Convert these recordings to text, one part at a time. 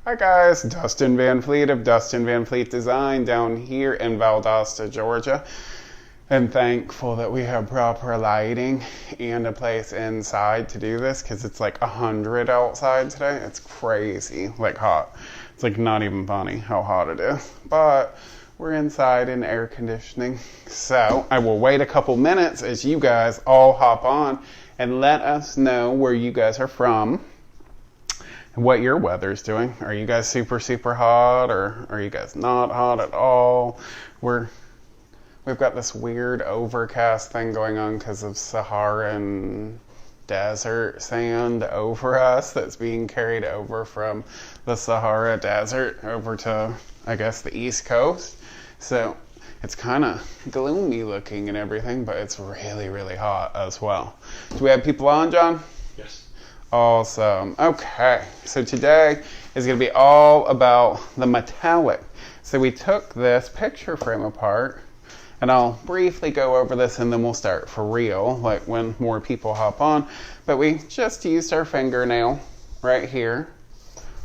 Hi guys, Dustin Van Fleet of Dustin Van Fleet Design down here in Valdosta, Georgia. I'm thankful that we have proper lighting and a place inside to do this because it's like 100 outside today. It's crazy, like hot. It's like not even funny how hot it is. But we're inside in air conditioning. So I will wait a couple minutes as you guys all hop on and let us know where you guys are from. What your weather's doing. Are you guys super hot, or are you guys not hot at all? We've got this weird overcast thing going on because of Saharan desert sand over us that's being carried over from the Sahara Desert over to, I guess, the East Coast. So it's kind of gloomy looking and everything, but it's really hot as well. Do we have people on, John? Yes. Awesome. Okay, so today is going to be all about the metallic. So we took this picture frame apart, and I'll briefly go over this and then we'll start for real, like when more people hop on. But we just used our fingernail right here,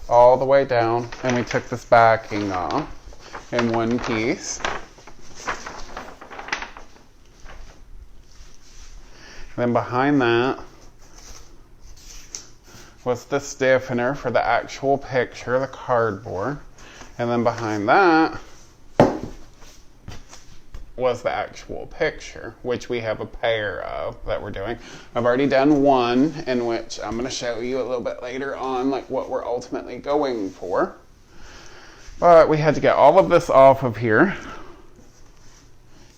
all the way down, and we took this backing off in one piece. Then behind that was the stiffener for the actual picture, the cardboard. And then behind that was the actual picture, which we have a pair of that we're doing. I've already done one, in which I'm going to show you a little bit later on, like what we're ultimately going for. But we had to get all of this off of here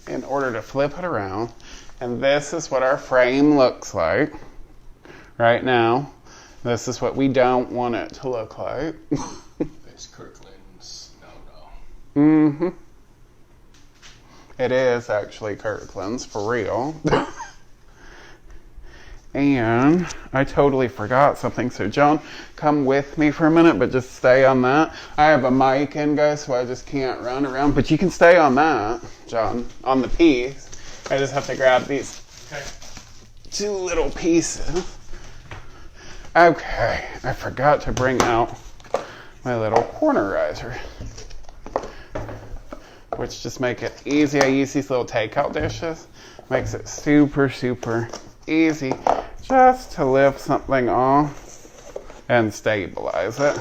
in order to flip it around. And this is what our frame looks like right now. This is what we don't want it to look like. It's Kirkland's no. It is actually Kirkland's, for real. And I totally forgot something. So John, come with me for a minute, but just stay on that. I have a mic in, guys, so I just can't run around. But you can stay on that, John, on the piece. I just have to grab these two little pieces. Okay, I forgot to bring out my little cornerizer, which just make it easy. I use these little takeout dishes. Makes it super easy just to lift something off and stabilize it.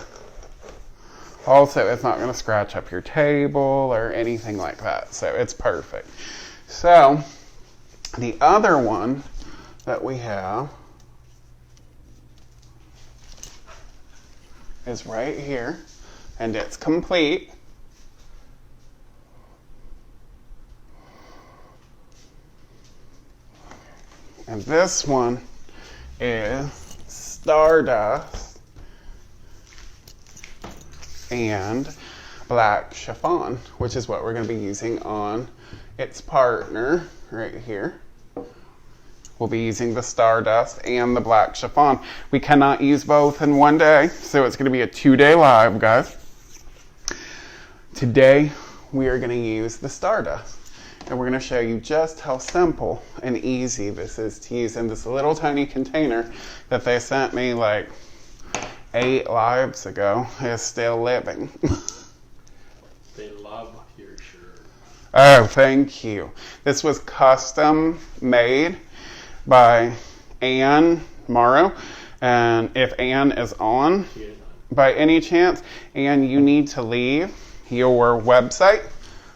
Also, it's not going to scratch up your table or anything like that, so it's perfect. So, the other one that we have is right here, and it's complete. And this one is Stardust and Black Chiffon, which is what we're going to be using on its partner right here. We'll be using the Stardust and the Black Chiffon. We cannot use both in one day, so it's going to be a 2-day live, guys. Today, we are going to use the Stardust, and we're going to show you just how simple and easy this is to use in this little tiny container that they sent me like 8 lives ago. Is still living. They love your shirt. Oh, thank you. This was custom made by Ann Morrow, and if Ann is on by any chance, Ann, you need to leave your website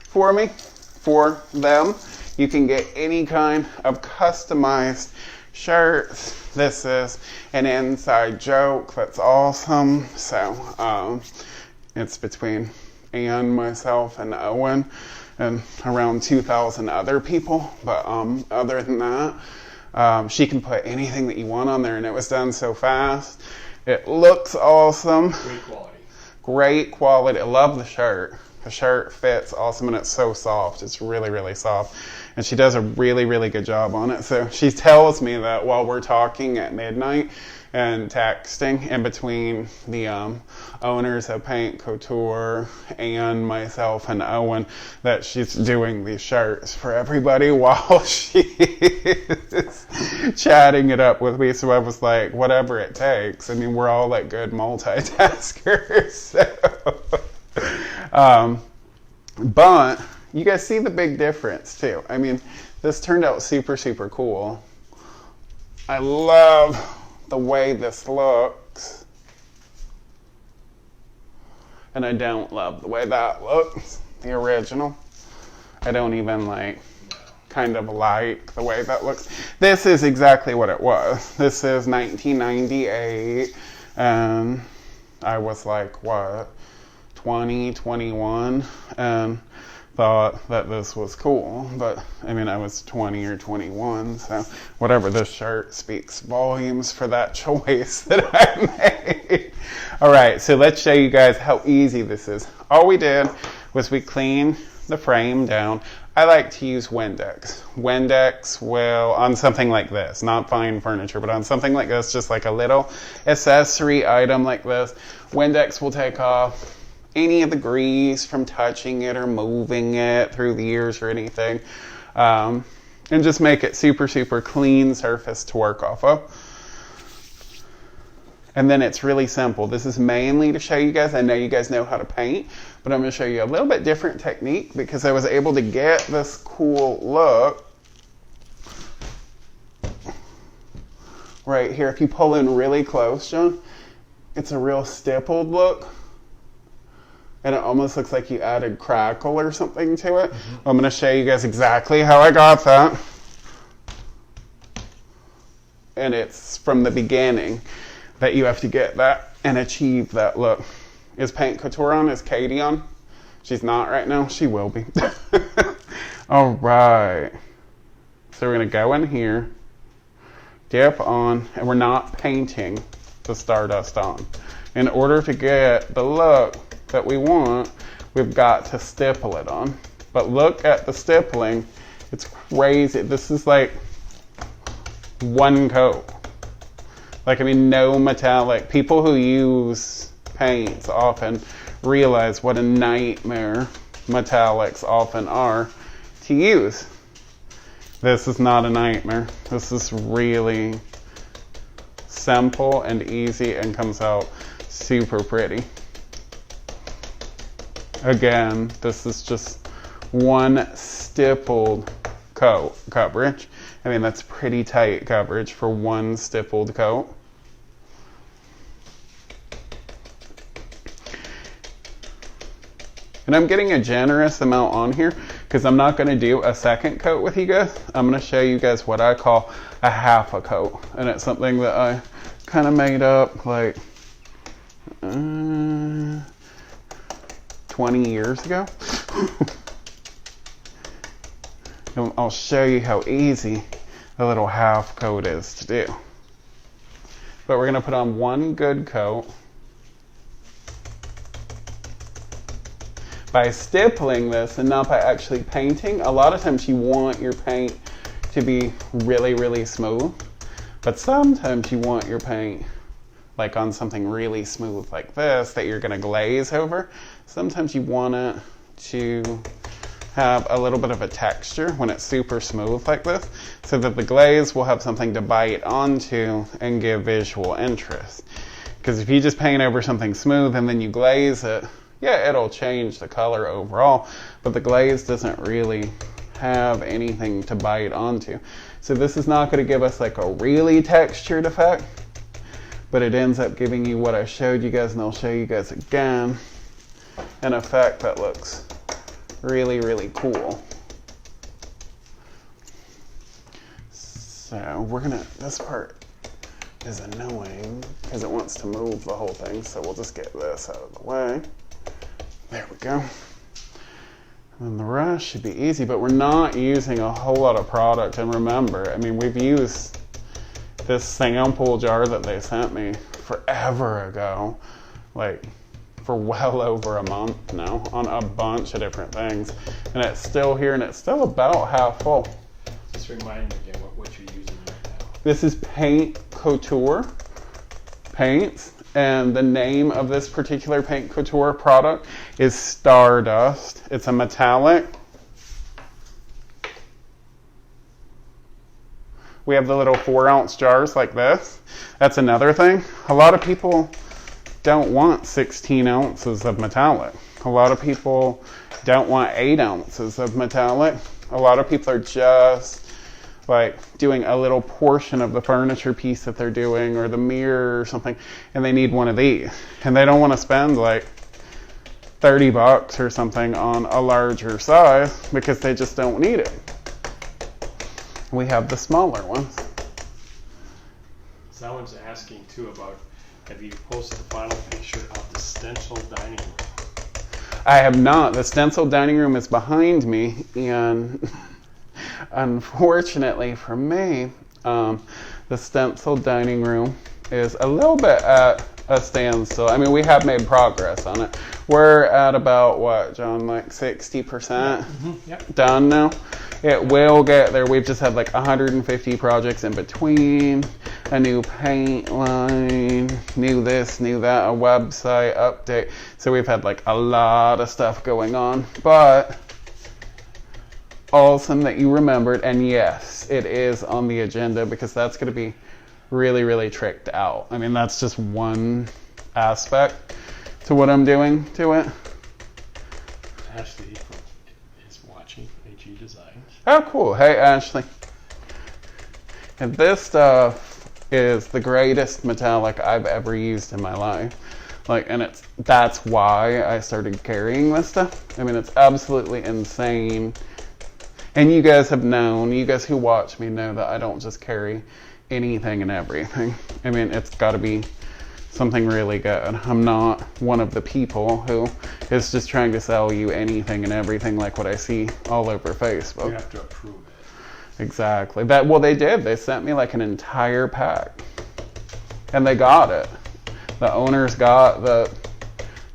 for me, for them. You can get any kind of customized shirts. This is an inside joke that's awesome. So it's between Ann, myself, and Owen, and around 2,000 other people. But other than that, she can put anything that you want on there, and it was done so fast. It looks awesome. Great quality. I love the shirt. The shirt fits awesome, and it's so soft. It's really soft. And she does a really good job on it. So she tells me that while we're talking at midnight, and texting in between the owners of Paint Couture and myself and Owen that she's doing these shirts for everybody while she is chatting it up with me. So I was like, whatever it takes. I mean, we're all like good multitaskers. So. But you guys see the big difference too. I mean, this turned out super, super cool. I love the way this looks. And I don't love the way that looks, the original. I don't even kind of like the way that looks. This is exactly what it was. This is 1998, and I was like, what, 20, 21, and thought that this was cool. But I mean, I was 20 or 21, so whatever. This shirt speaks volumes for that choice that I made. All right, so let's show you guys how easy this is. All we did was we cleaned the frame down. I like to use Windex. Windex will, on something like this, not fine furniture, but on something like this, just like a little accessory item like this, Windex will take off any of the grease from touching it or moving it through the years or anything, and just make it super, super clean surface to work off of. And then it's really simple. This is mainly to show you guys, I know you guys know how to paint, but I'm going to show you a little bit different technique because I was able to get this cool look right here. If you pull in really close, John, it's a real stippled look. And it almost looks like you added crackle or something to it. Mm-hmm. I'm going to show you guys exactly how I got that. And it's from the beginning that you have to get that and achieve that look. Is Paint Couture on? Is Katie on? She's not right now. She will be. All right. So we're going to go in here, dip on, and we're not painting the Stardust on. In order to get the look that we want, we've got to stipple it on. But look at the stippling. It's crazy. This is like one coat. Like, I mean, no metallic. People who use paints often realize what a nightmare metallics often are to use. This is not a nightmare. This is really simple and easy and comes out super pretty. Again, this is just one stippled coat coverage. I mean, that's pretty tight coverage for one stippled coat. And I'm getting a generous amount on here because I'm not going to do a second coat with you guys. I'm going to show you guys what I call a half a coat. And it's something that I kind of made up like 20 years ago. And I'll show you how easy a little half coat is to do. But we're going to put on one good coat. By stippling this and not by actually painting, a lot of times you want your paint to be really, really smooth. But sometimes you want your paint, like on something really smooth like this, that you're going to glaze over. Sometimes you want it to have a little bit of a texture when it's super smooth like this, so that the glaze will have something to bite onto and give visual interest. Because if you just paint over something smooth and then you glaze it, yeah, it'll change the color overall, but the glaze doesn't really have anything to bite onto. So this is not going to give us like a really textured effect, but it ends up giving you what I showed you guys, and I'll show you guys again, an effect that looks really, really cool. So we're gonna, this part is annoying because it wants to move the whole thing, so we'll just get this out of the way. There we go. And the rest should be easy, but we're not using a whole lot of product. And remember, I mean, we've used this sample jar that they sent me forever ago, like for well over a month now, on a bunch of different things. And it's still here, and it's still about half full. Just remind me again what you're using right now. This is Paint Couture. paints, and the name of this particular Paint Couture product is Stardust. It's a metallic. We have the little 4-ounce jars like this. That's another thing. A lot of people don't want 16 ounces of metallic. A lot of people don't want 8 ounces of metallic. A lot of people are just like doing a little portion of the furniture piece that they're doing, or the mirror or something, and they need one of these. And they don't want to spend like $30 or something on a larger size because they just don't need it. We have the smaller ones. Someone's asking too about, have you posted the final picture of the stencil dining room? I have not. The stencil dining room is behind me, and unfortunately for me, the stencil dining room is a little bit at a standstill. I mean, we have made progress on it. We're at about, what, John, like 60% Yep. done now? It will get there. We've just had like 150 projects in between, a new paint line, new this, new that, a website update. So we've had like a lot of stuff going on, but awesome that you remembered. And yes, it is on the agenda because that's going to be really, really tricked out. I mean, that's just one aspect to what I'm doing to it. Ashley is watching AG Designs. Oh, cool. Hey, Ashley. And this stuff is the greatest metallic I've ever used in my life. Like, and that's why I started carrying this stuff. I mean, it's absolutely insane. And you guys have known, you guys who watch me know that I don't just carry anything and everything. I mean, it's got to be something really good. I'm not one of the people who is just trying to sell you anything and everything like what I see all over Facebook. You have to approve it. Exactly. Well, they did. They sent me like an entire pack. And they got it. The owners got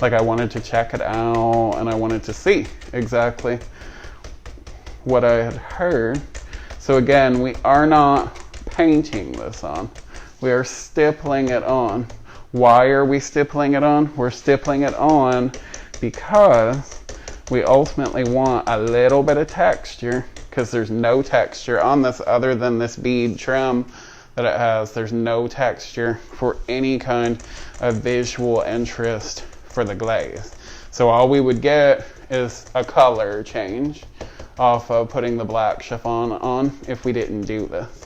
like I wanted to check it out and I wanted to see exactly what I had heard. So again, we are not painting this on. We are stippling it on. Why are we stippling it on? We're stippling it on because we ultimately want a little bit of texture, because there's no texture on this other than this bead trim that it has. There's no texture for any kind of visual interest for the glaze. So all we would get is a color change off of putting the black chiffon on if we didn't do this.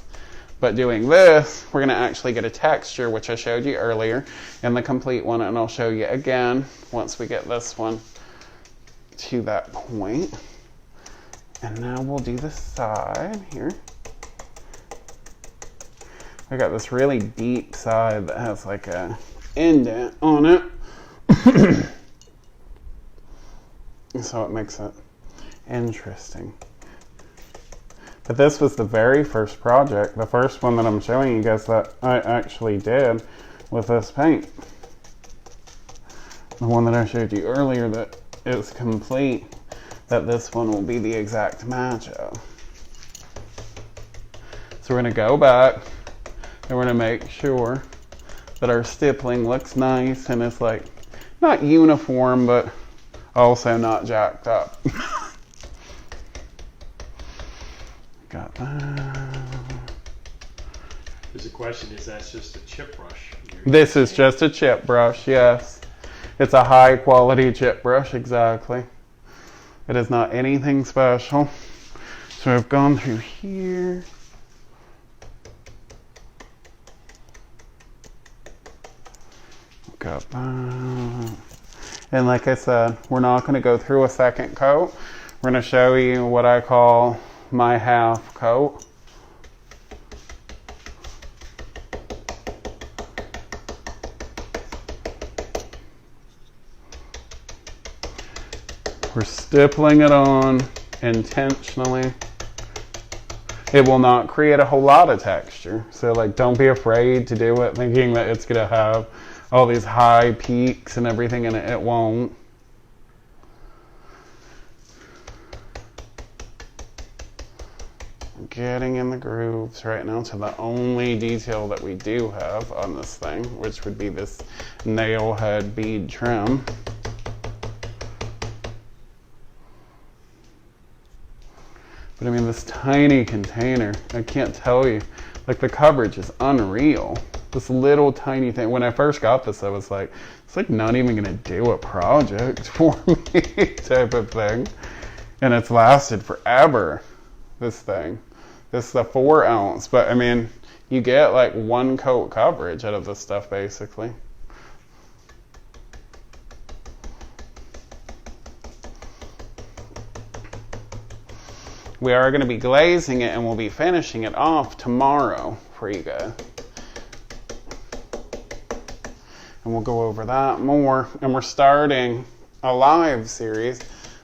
But doing this, we're going to actually get a texture, which I showed you earlier in the complete one, and I'll show you again once we get this one to that point. And now we'll do the side here. I got this really deep side that has like a indent on it. So it makes it interesting. But this was the very first project, the first one that I'm showing you guys that I actually did with this paint. The one that I showed you earlier that is complete, that this one will be the exact match of. So we're going to go back and we're going to make sure that our stippling looks nice and it's like not uniform but also not jacked up. Got that. There's a question, is that just a chip brush? This is just a chip brush, yes. It's a high quality chip brush, exactly. It is not anything special. So I've gone through here. Got that. And like I said, we're not going to go through a second coat. We're going to show you what I call my half coat. We're stippling it on intentionally. It will not create a whole lot of texture. So like, don't be afraid to do it thinking that it's gonna have all these high peaks and everything in it. It won't. getting in the grooves right now to the only detail that we do have on this thing, which would be this nail head bead trim. But I mean, this tiny container, I can't tell you, like the coverage is unreal. This little tiny thing, when I first got this, I was like, it's like not even gonna do a project for me type of thing. And it's lasted forever, this thing. This is a 4 ounce, but I mean, you get like 1 coat coverage out of this stuff basically. We are going to be glazing it and we'll be finishing it off tomorrow for you guys. And we'll go over that more. And we're starting a live series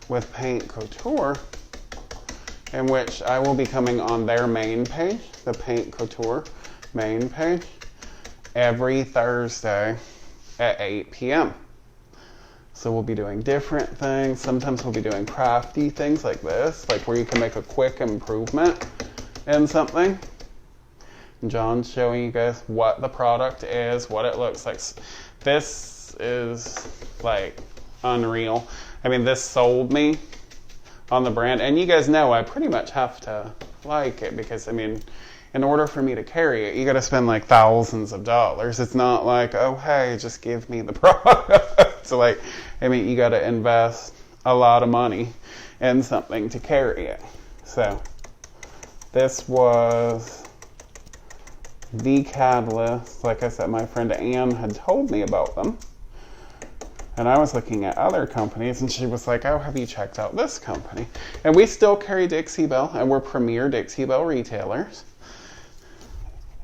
with Paint Couture, in which I will be coming on their main page, the Paint Couture main page, every Thursday at 8 p.m. So we'll be doing different things. Sometimes we'll be doing crafty things like this, like where you can make a quick improvement in something. And John's showing you guys what the product is, what it looks like. This is like unreal. I mean, this sold me on the brand. And you guys know I pretty much have to like it because, I mean, in order for me to carry it, you got to spend like thousands of dollars. It's not like, oh, hey, just give me the product. So like, I mean, you got to invest a lot of money in something to carry it. So this was the catalyst. Like I said, my friend Anne had told me about them. And I was looking at other companies, and she was like, oh, have you checked out this company? And we still carry Dixie Belle, and we're premier Dixie Belle retailers.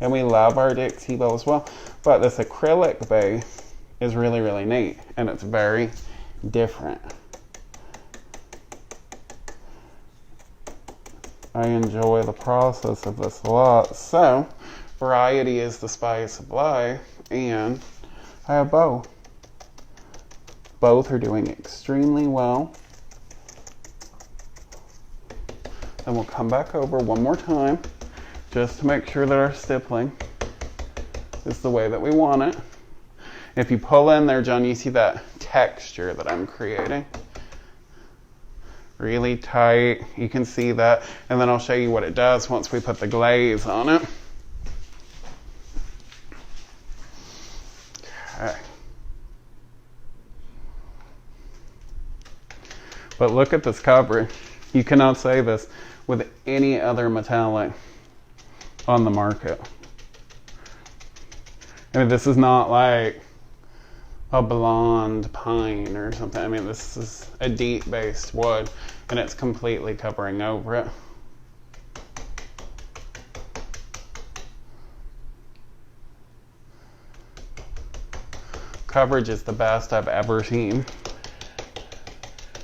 And we love our Dixie Belle as well. But this acrylic base is really, really neat, and it's very different. I enjoy the process of this a lot. So, variety is the spice of life, and I have both. Both are doing extremely well. And we'll come back over one more time just to make sure that our stippling is the way that we want it. If you pull in there, John, you see that texture that I'm creating. Really tight, you can see that. And then I'll show you what it does once we put the glaze on it. Okay. But look at this coverage. You cannot say this with any other metallic on the market. I mean, this is not like a blonde pine or something. I mean, this is a deep-based wood, and it's completely covering over it. Coverage is the best I've ever seen.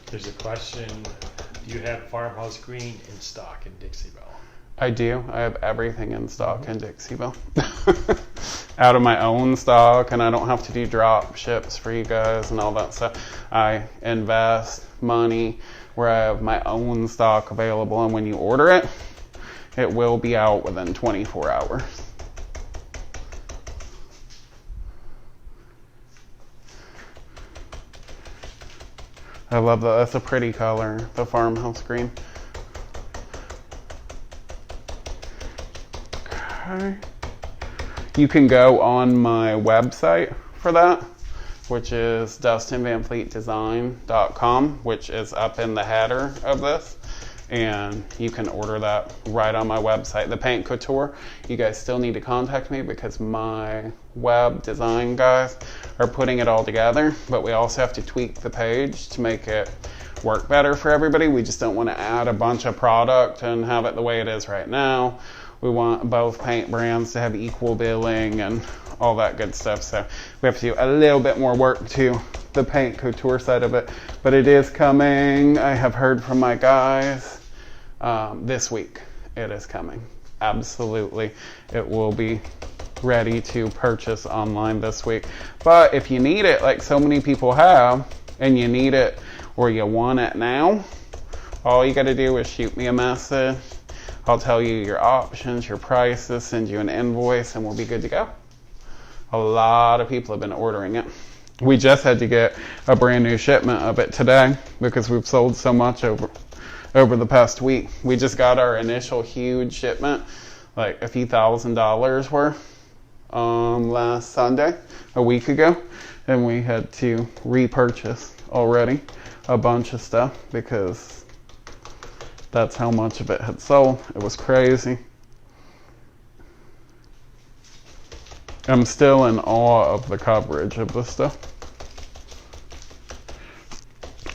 There's a question, do you have Farmhouse Green in stock in Dixie Belle? I do. I have everything in stock in Dixie Belle. Out of my own stock, and I don't have to do drop ships for you guys and all that stuff. I invest money where I have my own stock available, and when you order it, it will be out within 24 hours. I love that. That's a pretty color, the farmhouse green. Okay. You can go on my website for that, which is DustinVanFleetDesign.com, which is up in the header of this. And you can order that right on my website. The Paint Couture, you guys still need to contact me because my web design guys are putting it all together, but we also have to tweak the page to make it work better for everybody. We just don't want to add a bunch of product and have it the way it is right now. We want both paint brands to have equal billing and all that good stuff. So we have to do a little bit more work to the Paint Couture side of it, but it is coming. I have heard from my guys this week. It is coming. Absolutely. It will be ready to purchase online this week. But if you need it, like so many people have, and you need it or you want it now, all you got to do is shoot me a message. I'll tell you your options, your prices, send you an invoice, and we'll be good to go. A lot of people have been ordering it. We just had to get a brand new shipment of it today because we've sold so much over the past week. We just got our initial huge shipment, like a few $1,000s worth, last Sunday, a week ago, and we had to repurchase already a bunch of stuff because that's how much of it had sold. It was crazy. I'm still in awe of the coverage of this stuff.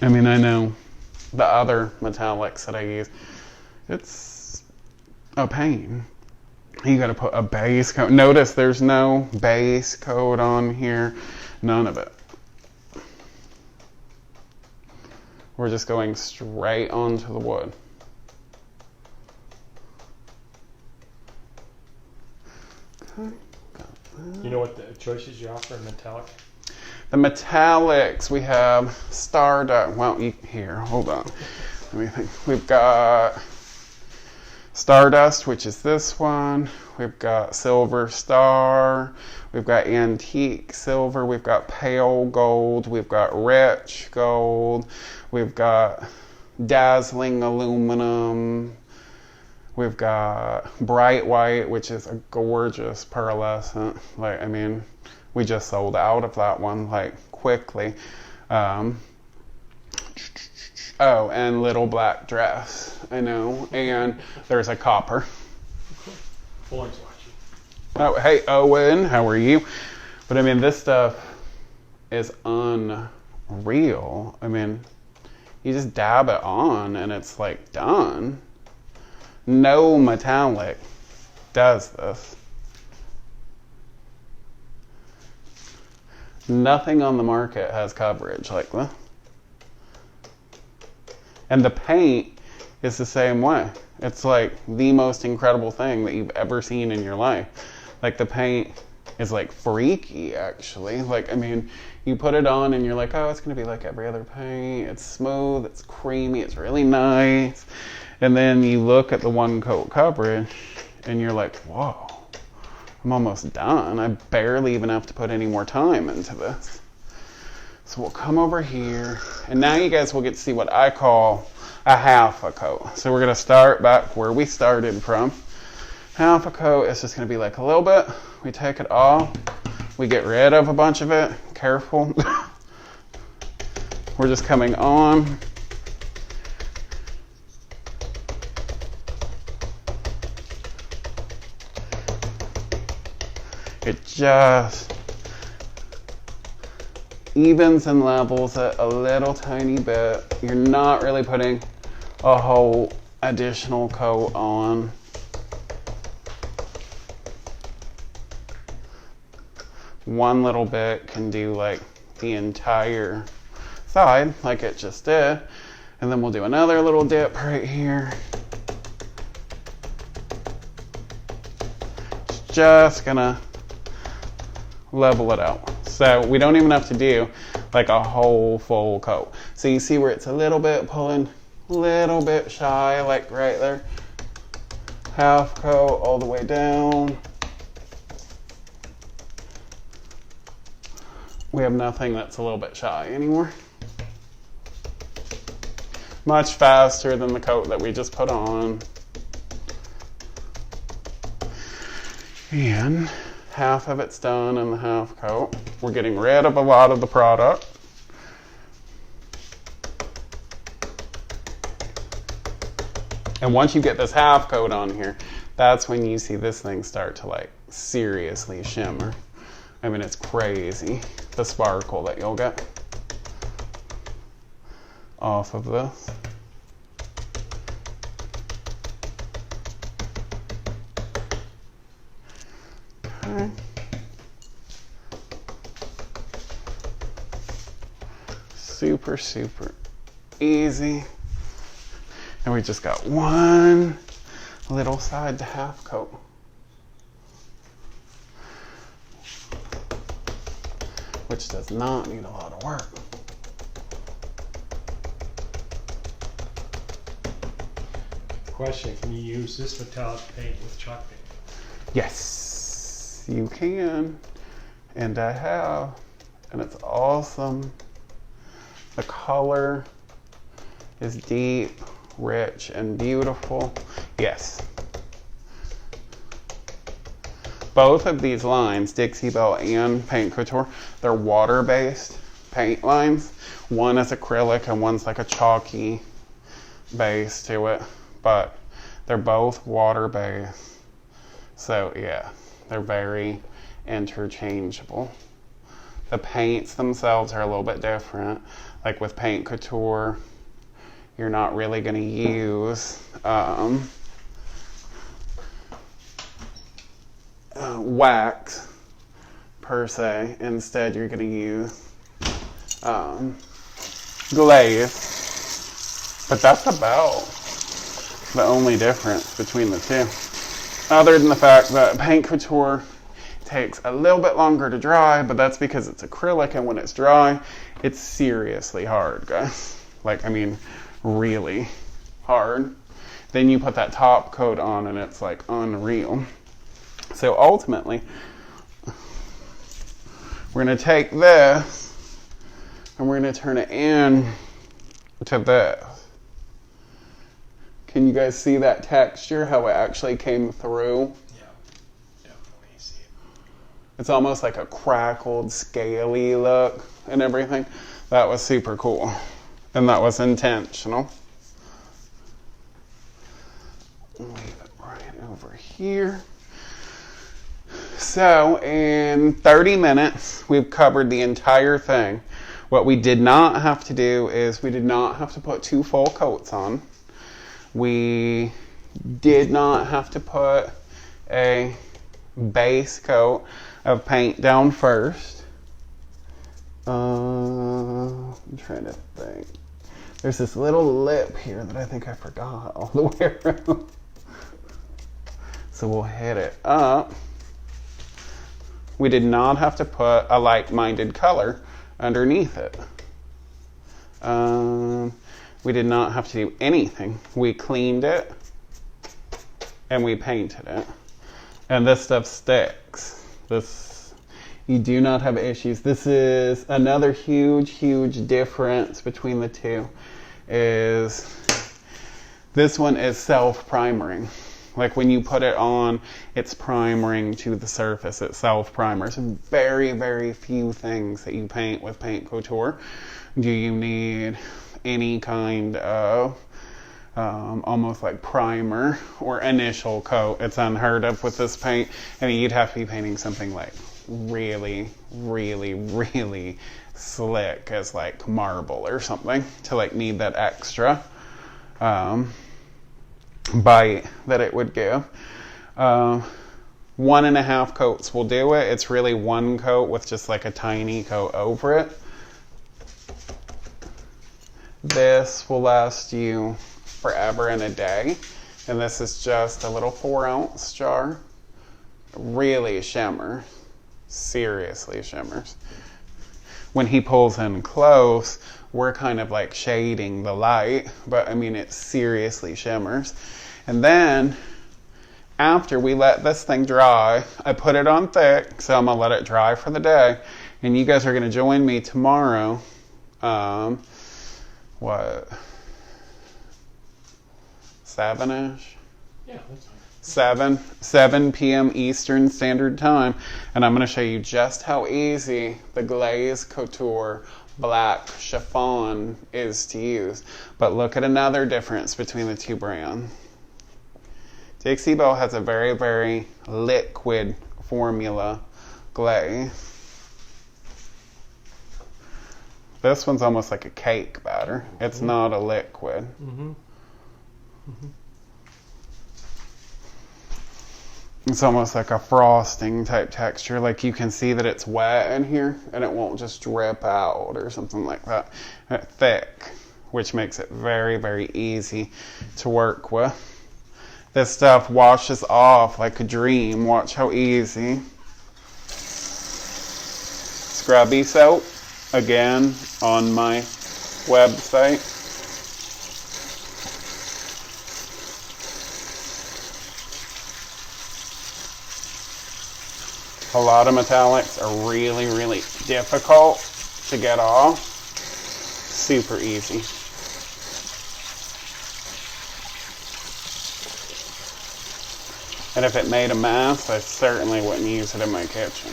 I mean, I know the other metallics that I use, it's a pain. You gotta put a base coat. Notice there's no base coat on here, none of it. We're just going straight onto the wood. Okay. You know what the choices you offer in metallic? The metallics, we have Stardust. Well, here, hold on. Let me think. We've got Stardust, which is this one. We've got Silver Star. We've got Antique Silver. We've got Pale Gold. We've got Rich Gold. We've got Dazzling Aluminum. We've got Bright White, which is a gorgeous pearlescent. Like, I mean, we just sold out of that one, like, quickly. Oh, and Little Black Dress, I know. And there's a copper. Owen's watching. Oh, hey, Owen, how are you? But, I mean, this stuff is unreal. I mean, you just dab it on, and it's, like, done. No metallic does this. Nothing on the market has coverage like this. And the paint is the same way. It's like the most incredible thing that you've ever seen in your life. Like, the paint is like freaky, actually. Like, I mean, you put it on and you're like, oh, it's gonna be like every other paint. It's smooth, it's creamy, it's really nice. And then you look at the one coat coverage and you're like, whoa, I'm almost done. I barely even have to put any more time into this. So we'll come over here, and now you guys will get to see what I call a half a coat. So we're gonna start back where we started from. Half a coat is just gonna be like a little bit. We take it off, we get rid of a bunch of it. Careful. We're just coming on. It just evens and levels it a little tiny bit. You're not really putting a whole additional coat on. One little bit can do like the entire side, like it just did. And then we'll do another little dip right here. It's just gonna level it out. So we don't even have to do like a whole full coat. So you see where it's a little bit pulling, a little bit shy, like right there. Half coat all the way down. We have nothing that's a little bit shy anymore. Much faster than the coat that we just put on. And half of it's done in the half coat. We're getting rid of a lot of the product. And once you get this half coat on here, that's when you see this thing start to like seriously shimmer. I mean, it's crazy, the sparkle that you'll get off of this. Okay. Super, super easy. And we just got one little side to half coat. Which does not need a lot of work. question, can you use this metallic paint with chalk paint? Yes, you can. And I have. And it's awesome. The color is deep, rich, and beautiful. Yes. Both of these lines, Dixie Belle and Paint Couture, they're water-based paint lines. One is acrylic and one's like a chalky base to it, but they're both water-based. So yeah, they're very interchangeable. The paints themselves are a little bit different. Like with Paint Couture, you're not really going to use wax per se. Instead, you're going to use glaze. But that's about the only difference between the two. Other than the fact that Paint Couture takes a little bit longer to dry, but that's because it's acrylic, and when it's dry, it's seriously hard, guys. Like, I mean, really hard. Then you put that top coat on and it's like unreal. So ultimately, we're going to take this and we're going to turn it in to this. Can you guys see that texture, how it actually came through? Yeah, definitely see it. It's almost like a crackled, scaly look and everything. That was super cool. And that was intentional. Leave it right over here. So in 30 minutes, we've covered the entire thing. What we did not have to do is we did not have to put 2 full coats on. We did not have to put a base coat of paint down first. I'm trying to think. There's this little lip here that I think I forgot all the way around. So we'll hit it up. We did not have to put a like-minded color underneath it. We did not have to do anything. We cleaned it and we painted it. And this stuff sticks. You do not have issues. This is another huge difference between the two. Is this one is self-primering. Like when you put it on, it's primering to the surface. It's self-primers. Very few things that you paint with Paint Couture do you need any kind of almost like primer or initial coat. It's unheard of with this paint. I mean, you'd have to be painting something like really slick as like marble or something to like need that extra bite that it would give. 1.5 coats will do it. It's really 1 coat with just like a tiny coat over it. This will last you forever and a day. And this is just a little 4-ounce jar. Really shimmers. Seriously shimmers. When he pulls in close, we're kind of like shading the light, but I mean, it seriously shimmers. And then after we let this thing dry, I put it on thick, so I'm gonna let it dry for the day. And you guys are gonna join me tomorrow. 7-ish? Yeah, that's fine. 7 p.m. Eastern Standard Time, and I'm going to show you just how easy the Glaze Couture black chiffon is to use. But look at another difference between the two brands. Dixie Belle has a very liquid formula glaze. This one's almost like a cake batter. It's not a liquid. It's almost like a frosting type texture. Like you can see that it's wet in here and it won't just drip out or something like that. And it's thick, which makes it very easy to work with. This stuff washes off like a dream. Watch how easy. Scrubby soap, again, on my website. A lot of metallics are really, really difficult to get off. Super easy. And if it made a mess, I certainly wouldn't use it in my kitchen.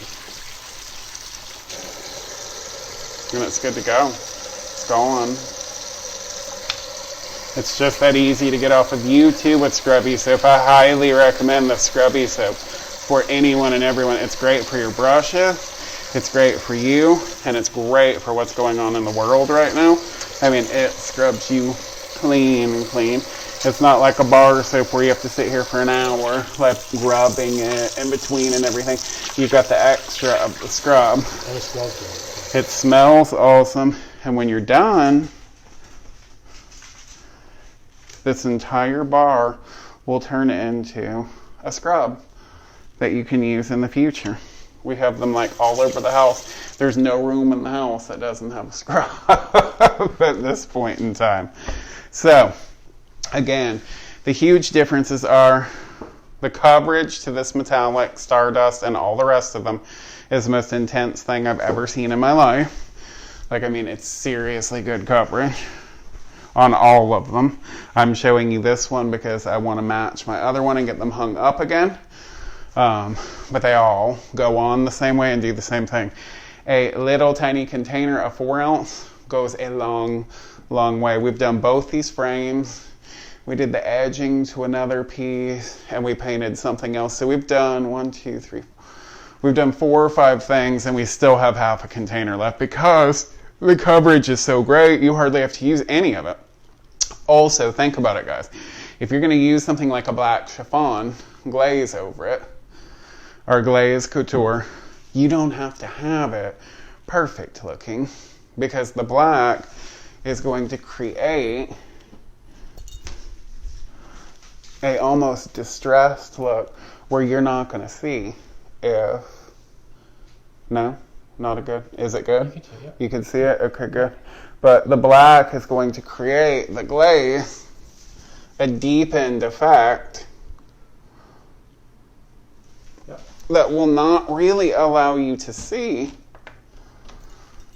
And it's good to go. It's gone. It's just that easy to get off of YouTube with scrubby soap. I highly recommend the scrubby soap for anyone and everyone. It's great for your brushes. It's great for you. And it's great for what's going on in the world right now. I mean, it scrubs you clean. It's not like a bar soap where you have to sit here for an hour, like rubbing it in between and everything. You've got the extra of the scrub. And it smells good. It smells awesome. And when you're done, this entire bar will turn into a scrub that you can use in the future. We have them like all over the house. There's no room in the house that doesn't have a scrub at this point in time. So, again, the huge differences are the coverage to this metallic, Stardust, and all the rest of them is the most intense thing I've ever seen in my life. Like, I mean, it's seriously good coverage on all of them. I'm showing you this one because I want to match my other one and get them hung up again. But they all go on the same way and do the same thing. A little tiny container of 4 ounce goes a long way. We've done both these frames. We did the edging to another piece and we painted something else. So we've done 1, 2, 3. We've done 4 or 5 things and we still have half a container left because the coverage is so great, you hardly have to use any of it. Also, think about it, guys. If you're going to use something like a black chiffon glaze over it, or glaze couture, you don't have to have it perfect looking because the black is going to create a almost distressed look where you're not going to see if... No? Not a good? Is it good? You can see it. You can see it? Okay, good. But the black is going to create the glaze, a deepened effect that will not really allow you to see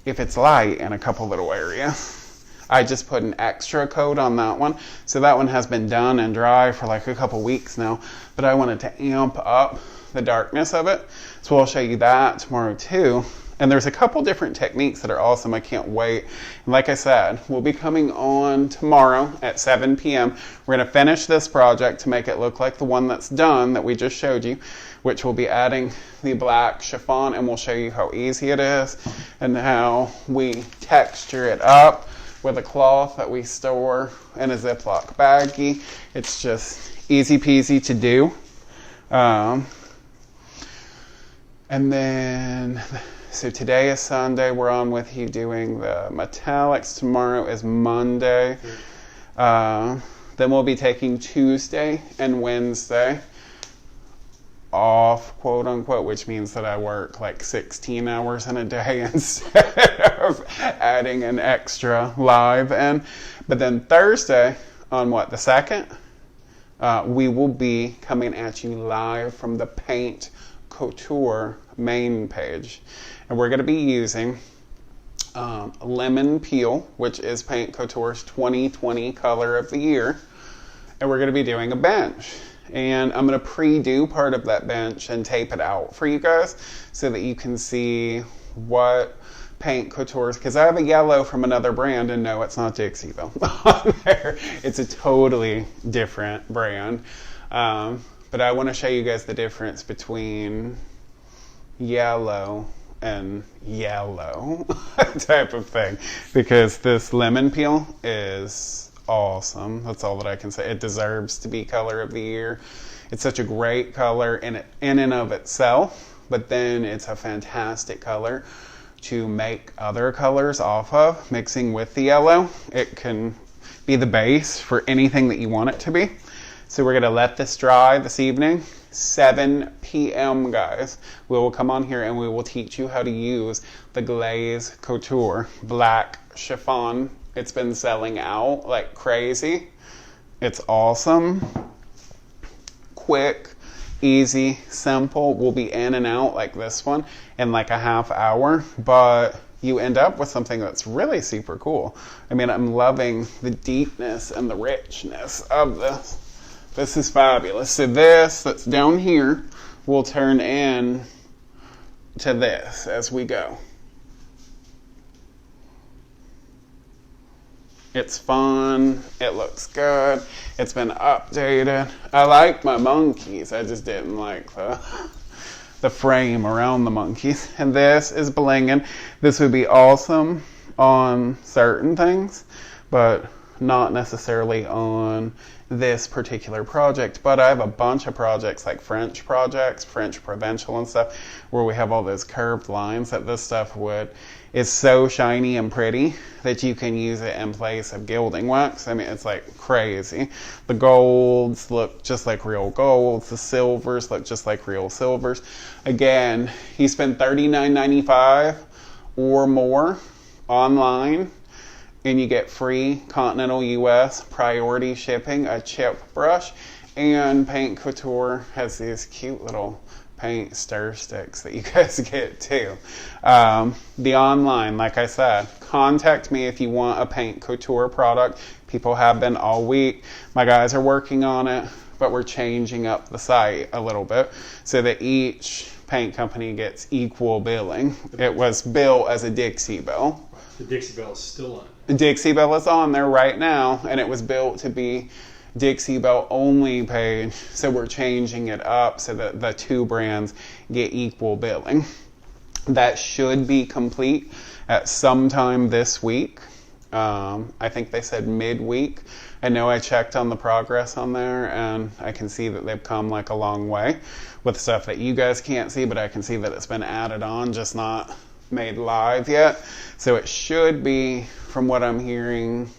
if it's light in a couple little areas. I just put an extra coat on that one. So that one has been done and dry for like a couple weeks now. But I wanted to amp up the darkness of it. So I'll show you that tomorrow too. And there's a couple different techniques that are awesome. I can't wait. And like I said, we'll be coming on tomorrow at 7 p.m. We're going to finish this project to make it look like the one that's done that we just showed you, which will be adding the black chiffon, and we'll show you how easy it is and how we texture it up with a cloth that we store in a Ziploc baggie. It's just easy peasy to do. And then... So today is Sunday. We're on with you doing the metallics. Tomorrow is Monday. Then we'll be taking Tuesday and Wednesday off, quote unquote, which means that I work like 16 hours in a day instead of adding an extra live in. But then Thursday, on what, the 2nd? We will be coming at you live from the Paint Couture main page. And we're going to be using Lemon Peel, which is Paint Couture's 2020 color of the year. And we're going to be doing a bench. And I'm going to pre-do part of that bench and tape it out for you guys so that you can see what Paint Couture's, because I have a yellow from another brand, and no, it's not Dixie though. It's a totally different brand. But I want to show you guys the difference between yellow and yellow type of thing, because this lemon peel is awesome. That's all that I can say. It deserves to be color of the year. It's such a great color in and of itself, but then it's a fantastic color to make other colors off of, mixing with the yellow. It can be the base for anything that you want it to be. So we're going to let this dry this evening. 7 p.m. guys, we will come on here and we will teach you how to use the Glaze Couture black chiffon. It's been selling out like crazy. It's awesome, quick, easy, simple, will be in and out like this one in like a half hour, but you end up with something that's really super cool. I mean, I'm loving the deepness and the richness of this. This is fabulous. So this that's down here will turn in to this as we go. It's fun. It looks good. It's been updated. I like my monkeys. I just didn't like the frame around the monkeys. And this is blinging. This would be awesome on certain things, but not necessarily on this particular project. But I have a bunch of projects, like French projects, French provincial and stuff, where we have all those curved lines that this stuff would. It's so shiny and pretty that you can use it in place of gilding wax. I mean, it's like crazy. The golds look just like real golds. The silvers look just like real silvers. Again, you spend $39.95 or more online, and you get free continental US priority shipping, a chip brush, and Paint Couture has these cute little paint stir sticks that you guys get too. The online, like I said, contact me if you want a Paint Couture product. People have been all week. My guys are working on it, but we're changing up the site a little bit so that each paint company gets equal billing. It was billed as a Dixie bill. The Dixie Bell is still on. The Dixie Bell is on there right now, and it was built to be Dixie Bell only page, so we're changing it up so that the two brands get equal billing. That should be complete at some time this week. I think they said midweek. I know I checked on the progress on there, and I can see that they've come like a long way with stuff that you guys can't see, but I can see that it's been added on, just not made live yet. So it should be, from what I'm hearing,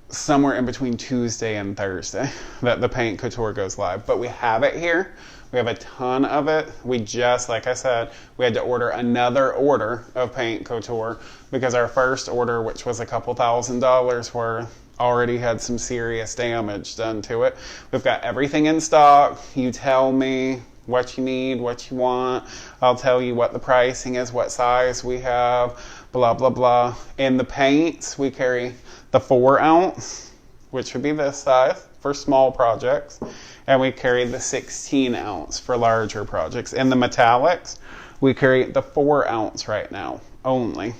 somewhere in between Tuesday and Thursday that the Paint Couture goes live. But we have it here. We have a ton of it. We just, like I said, we had to order another order of Paint Couture because our first order, which was a couple $1,000s worth, already had some serious damage done to it. We've got everything in stock. You tell me what you need, what you want. I'll tell you what the pricing is, what size we have, blah, blah, blah. In the paints, we carry the 4 ounce, which would be this size for small projects, and we carry the 16 ounce for larger projects. In the metallics, we carry the 4 ounce right now only.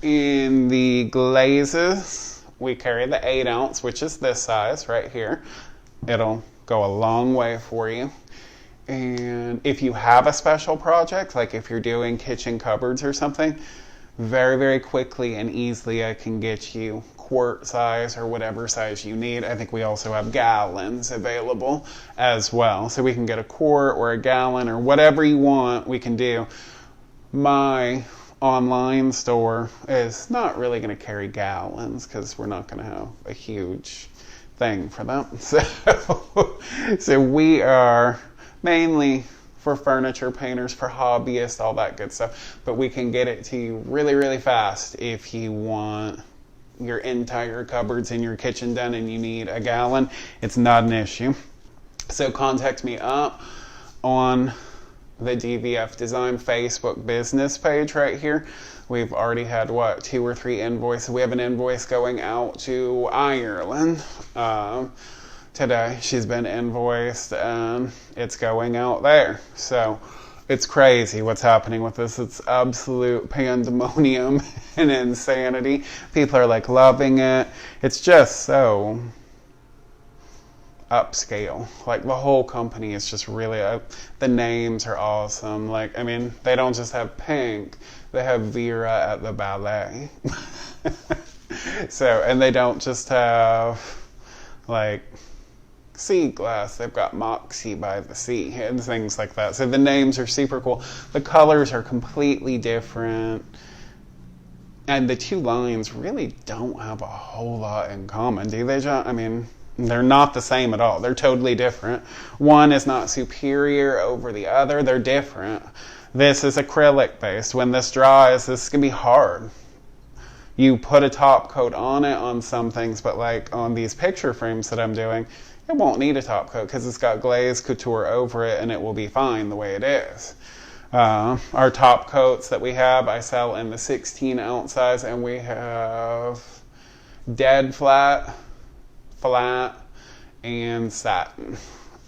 In the glazes, we carry the 8 ounce, which is this size right here. It'll go a long way for you. And if you have a special project, like if you're doing kitchen cupboards or something, very, very quickly and easily I can get you quart size or whatever size you need. I think we also have gallons available as well. So we can get a quart or a gallon or whatever you want, we can do. My online store is not really going to carry gallons because we're not going to have a huge thing for them. So we are mainly for furniture painters, for hobbyists, all that good stuff. But we can get it to you really, really fast if you want your entire cupboards in your kitchen done and you need a gallon. It's not an issue. So contact me up on the DVF Design Facebook business page right here. We've already had, 2 or 3 invoices. We have an invoice going out to Ireland today. She's been invoiced and it's going out there. So it's crazy what's happening with this. It's absolute pandemonium and insanity. People are like loving it. It's just so upscale. Like the whole company is just really the names are awesome. Like, I mean, they don't just have Pink, they have Vera at the ballet. So, and they don't just have like sea glass, they've got Moxie by the Sea and things like that. So the names are super cool. The colors are completely different. And the 2 lines really don't have a whole lot in common, do they, John? I mean, they're not the same at all. They're totally different. One is not superior over the other. They're different. This is acrylic based. When this dries, this is going to be hard. You put a top coat on it on some things, but like on these picture frames that I'm doing, it won't need a top coat because it's got glaze couture over it and it will be fine the way it is. Our top coats that we have, I sell in the 16 ounce size, and we have dead flat, and satin.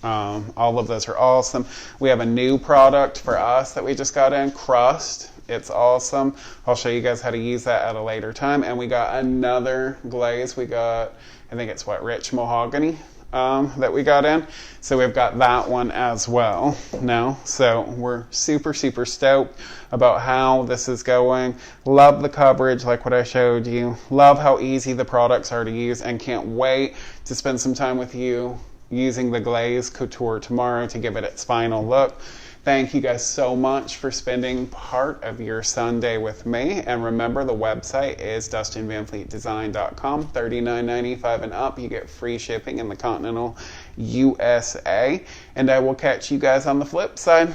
All of those are awesome. We have a new product for us that we just got in, crust. It's awesome. I'll show you guys how to use that at a later time. And we got another glaze. We got, I think it's rich mahogany that we got in. So we've got that one as well now. So we're super, super stoked about how this is going. Love the coverage like what I showed you. Love how easy the products are to use, and can't wait to spend some time with you using the glaze couture tomorrow to give it its final look. Thank you guys so much for spending part of your Sunday with me. And remember, the website is DustinVanFleetDesign.com. $39.95 and up. You get free shipping in the continental USA. And I will catch you guys on the flip side.